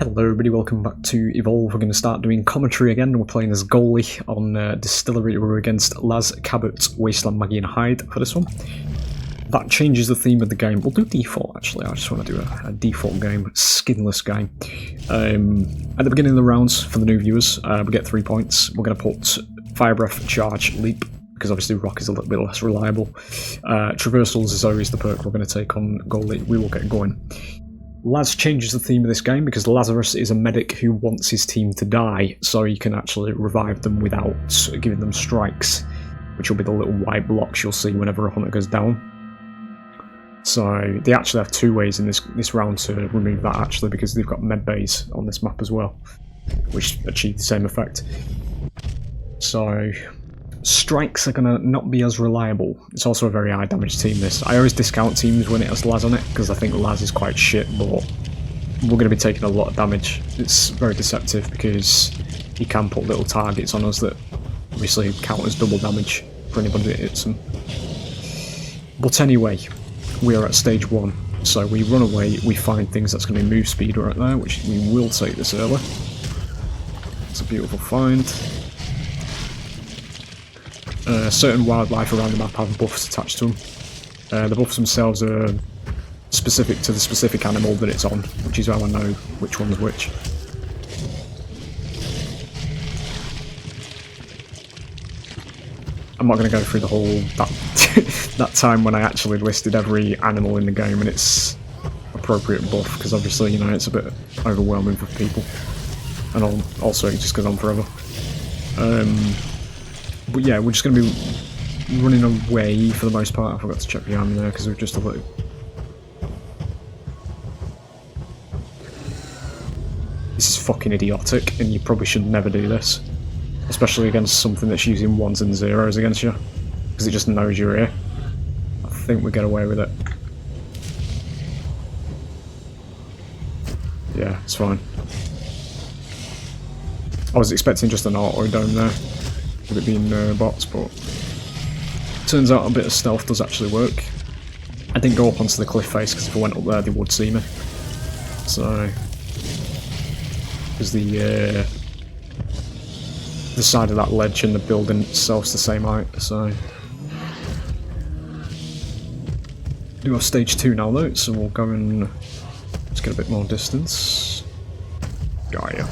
Hello everybody, welcome back to Evolve. We're going to start doing commentary again. We're playing as Goliath on Distillery. We're against Laz, Cabot, Wasteland, Maggie and Hyde for this one. That changes the theme of the game. We'll do default actually, I just want to do a default game, skinless game. At the beginning of the rounds, for the new viewers, we get 3 points. We're going to put Fire Breath, Charge, Leap, because obviously Rock is a little bit less reliable. Traversals is always the perk we're going to take on Goliath. We will get going. Laz changes the theme of this game because Lazarus is a medic who wants his team to die, so you can actually revive them without giving them strikes, which will be the little white blocks you'll see whenever a hunter goes down. So they actually have two ways in this round to remove that actually, because they've got med bays on this map as well, which achieve the same effect. So strikes are going to not be as reliable. It's also a very high damage team this. I always discount teams when it has Laz on it because I think Laz is quite shit, but we're going to be taking a lot of damage. It's very deceptive because he can put little targets on us that obviously count as double damage for anybody that hits them. But anyway, we are at stage 1, so we run away, we find things that's going to be move speed right there, which we will take this early. It's a beautiful find. Certain wildlife around the map have buffs attached to them. The buffs themselves are specific to the specific animal that it's on, which is how I know which one's which. I'm not going to go through the whole that time when I actually listed every animal in the game and its appropriate buff, because obviously, you know, it's a bit overwhelming for people, and also it just goes on forever. But yeah, we're just going to be running away for the most part. I forgot to check behind me there because we're just a little... This is fucking idiotic, and you probably should never do this. Especially against something that's using 1s and 0s against you, because it just knows you're here. I think we get away with it. Yeah, it's fine. I was expecting just an auto dome there, with it being bots, but turns out a bit of stealth does actually work. I didn't go up onto the cliff face because if I went up there they would see me. So, because the side of that ledge and the building itself's the same height, so. Do have stage 2 now though, so we'll go and let's get a bit more distance. Got ya.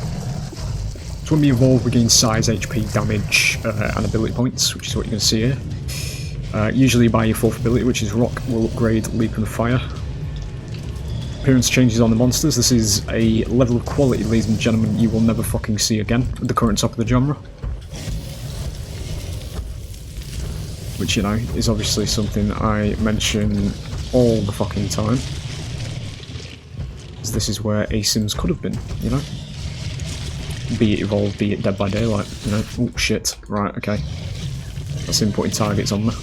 So when we evolve, we gain size, HP, damage, and ability points, which is what you can see here. Usually by your 4th ability, which is Rock, will upgrade Leap and Fire. Appearance changes on the monsters. This is a level of quality, ladies and gentlemen, you will never fucking see again at the current top of the genre. Which, you know, is obviously something I mention all the fucking time. Because this is where ASIMs could have been, you know? Be it Evolve, be it Dead by Daylight, you know. Oh shit, right, okay. That's inputting targets on there.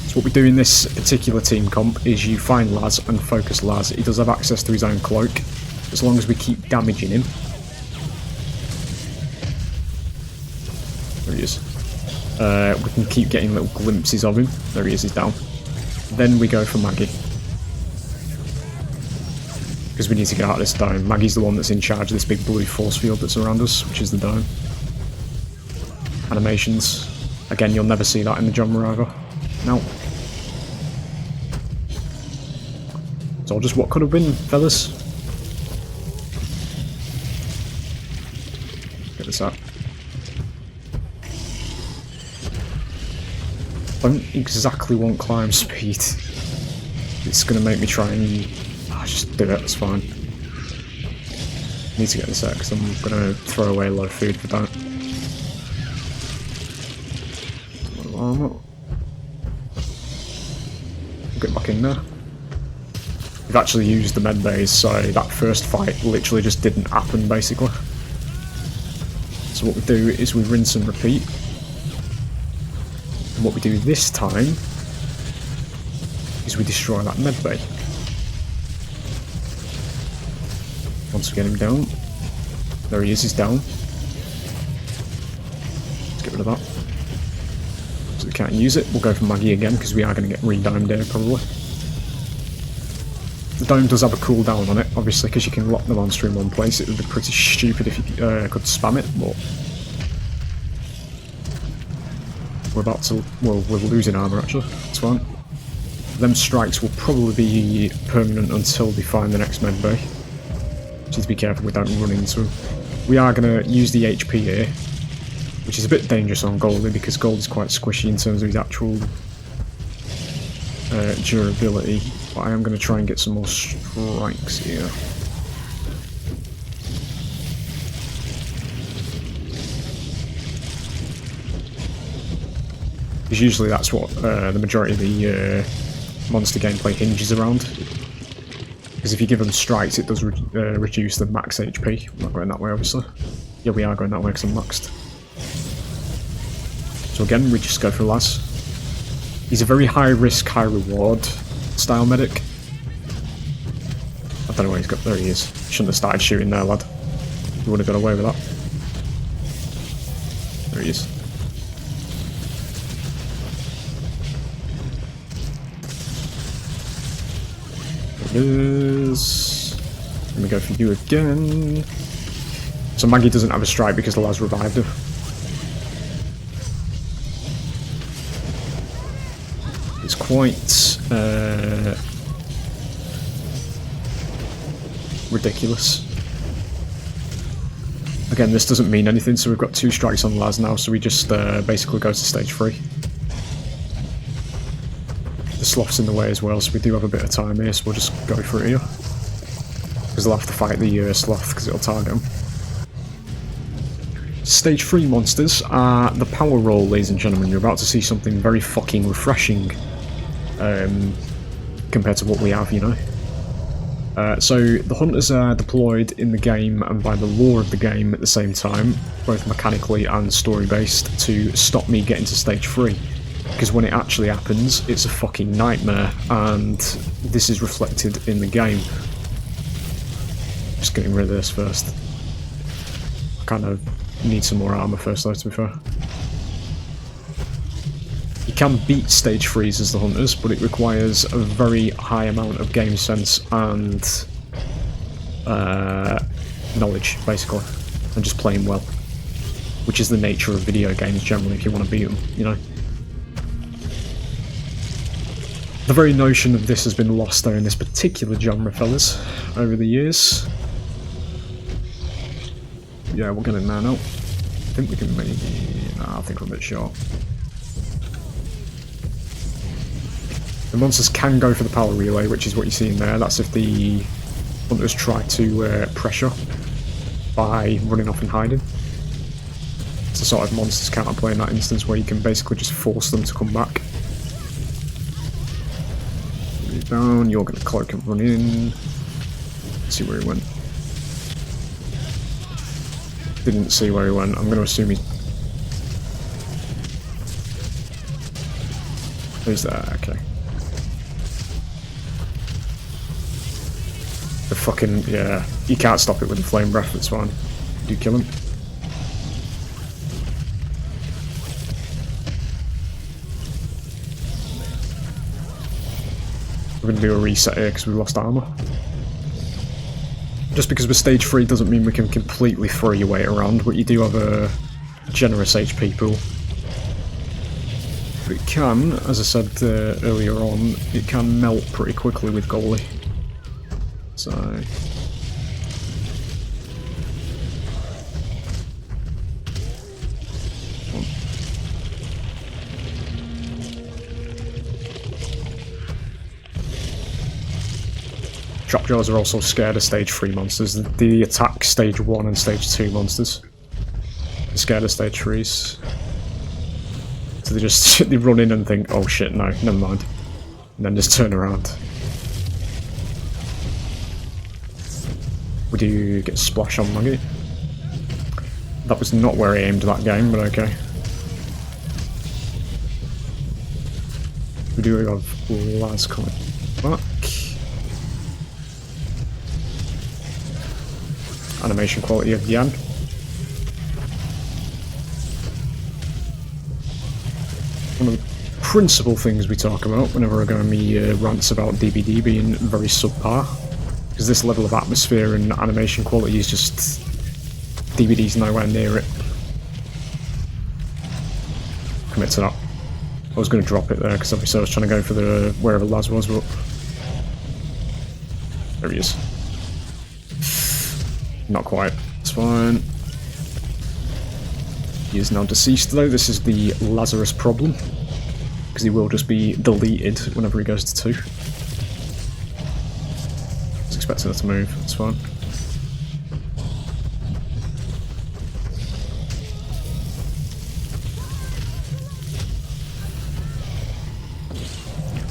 So what we do in this particular team comp is you find Laz and focus Laz. He does have access to his own cloak, as long as we keep damaging him. There he is. We can keep getting little glimpses of him. There he is, he's down. Then we go for Maggie. Because we need to get out of this dome. Maggie's the one that's in charge of this big blue force field that's around us, which is the dome. Animations. Again, you'll never see that in the genre either. No. It's all just what could have been, fellas. Get this out. Don't exactly want climb speed. It's going to make me try and... just do it, it's fine. Need to get this out because I'm going to throw away a lot of food for that. Get back in there. We've actually used the med bays, so that first fight literally just didn't happen basically. So what we do is we rinse and repeat. And what we do this time is we destroy that med bay. Once we get him down, there he is, he's down. Let's get rid of that. So we can't use it, we'll go for Maggie again because we are going to get re-dimed here probably. The dome does have a cooldown on it, obviously, because you can lock the monster in one place. It would be pretty stupid if you could spam it, but we're about to... well, we're losing armour, actually. That's fine. Them strikes will probably be permanent until they find the next med bay. Just need to be careful we don't run into them. We are going to use the HP here, which is a bit dangerous on Goldie, because Goldie's quite squishy in terms of his actual durability. But I am going to try and get some more strikes here. Because usually that's what the majority of the monster gameplay hinges around. Because if you give them strikes, it does reduce the max HP. I'm not going that way, obviously. Yeah, we are going that way because I'm maxed. So again, we just go for Laz. He's a very high risk, high reward style medic. I don't know where he's got. There he is. Shouldn't have started shooting there, lad. You would have got away with that. There he is. There it is. Let me go for you again. So Maggie doesn't have a strike because Laz revived her. It's quite ridiculous. Again, this doesn't mean anything, so we've got 2 strikes on Laz now, so we just basically go to stage 3. The sloth's in the way as well, so we do have a bit of time here, so we'll just go for it here. Because they'll have to fight the sloth, because it'll target them. Stage 3 monsters are the power roll, ladies and gentlemen. You're about to see something very fucking refreshing compared to what we have, you know. So the hunters are deployed in the game and by the lore of the game at the same time, both mechanically and story-based, to stop me getting to stage 3. Because when it actually happens, it's a fucking nightmare, and this is reflected in the game. Just getting rid of this first. I kind of need some more armour first, though, to be fair. You can beat stage 3s as the hunters, but it requires a very high amount of game sense and knowledge, basically, and just playing well. Which is the nature of video games generally, if you want to beat them, you know. The very notion of this has been lost though in this particular genre, fellas, over the years. Yeah, we'll get in there now. I think we can maybe... Nah, I think we're a bit short. The monsters can go for the power relay, which is what you see in there. That's if the hunters try to pressure by running off and hiding. It's a sort of monsters counterplay in that instance where you can basically just force them to come back. You're down, you're going to cloak and run in. Let's see where he went. Didn't see where he went. I'm going to assume he's there, okay. The fucking, yeah, you can't stop it with the flame breath, it's fine. You kill him. We're going to do a reset here because we lost armour. Just because we're stage 3 doesn't mean we can completely throw your weight around, but you do have a generous HP pool. But it can, as I said earlier on, it can melt pretty quickly with Goalie. So... Trapjaws are also scared of stage 3 monsters. They attack stage 1 and stage 2 monsters. They're scared of stage 3s. So they just they run in and think, oh shit, no, never mind. And then just turn around. Would you get splash on Maggie? That was not where I aimed that game, but okay. We do have Laz coming back. Animation quality of Yan. One of the principal things we talk about whenever I go on me rants about DBD being very subpar. Because this level of atmosphere and animation quality is just... DBD's nowhere near it. Commit to that. I was going to drop it there because obviously I was trying to go for the wherever Laz was, but... There he is. Not quite. It's fine. He is now deceased though. This is the Lazarus problem. Because he will just be deleted whenever he goes to 2. I was expecting her to move. It's fine.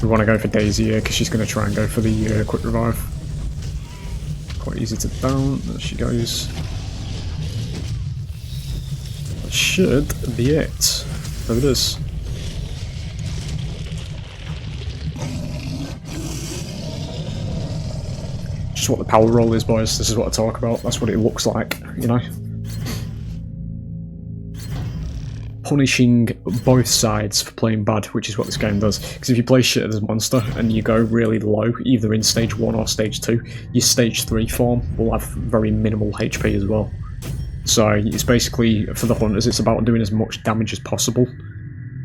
We want to go for Daisy here because she's going to try and go for the quick revive. Quite easy to down. There she goes. That should be it. There it is. Just what the power roll is, boys. This is what I talk about. That's what it looks like, you know. Punishing both sides for playing bad, which is what this game does. Because if you play shit as a monster and you go really low, either in stage 1 or stage 2, your stage 3 form will have very minimal HP as well. So it's basically, for the hunters, it's about doing as much damage as possible.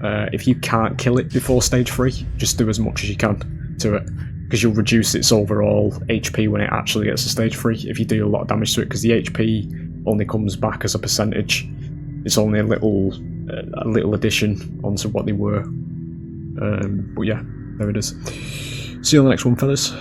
If you can't kill it before stage 3, just do as much as you can to it. Because you'll reduce its overall HP when it actually gets to stage 3 if you do a lot of damage to it, because the HP only comes back as a percentage. It's only a little addition onto what they were. But yeah, there it is. See you on the next one, fellas.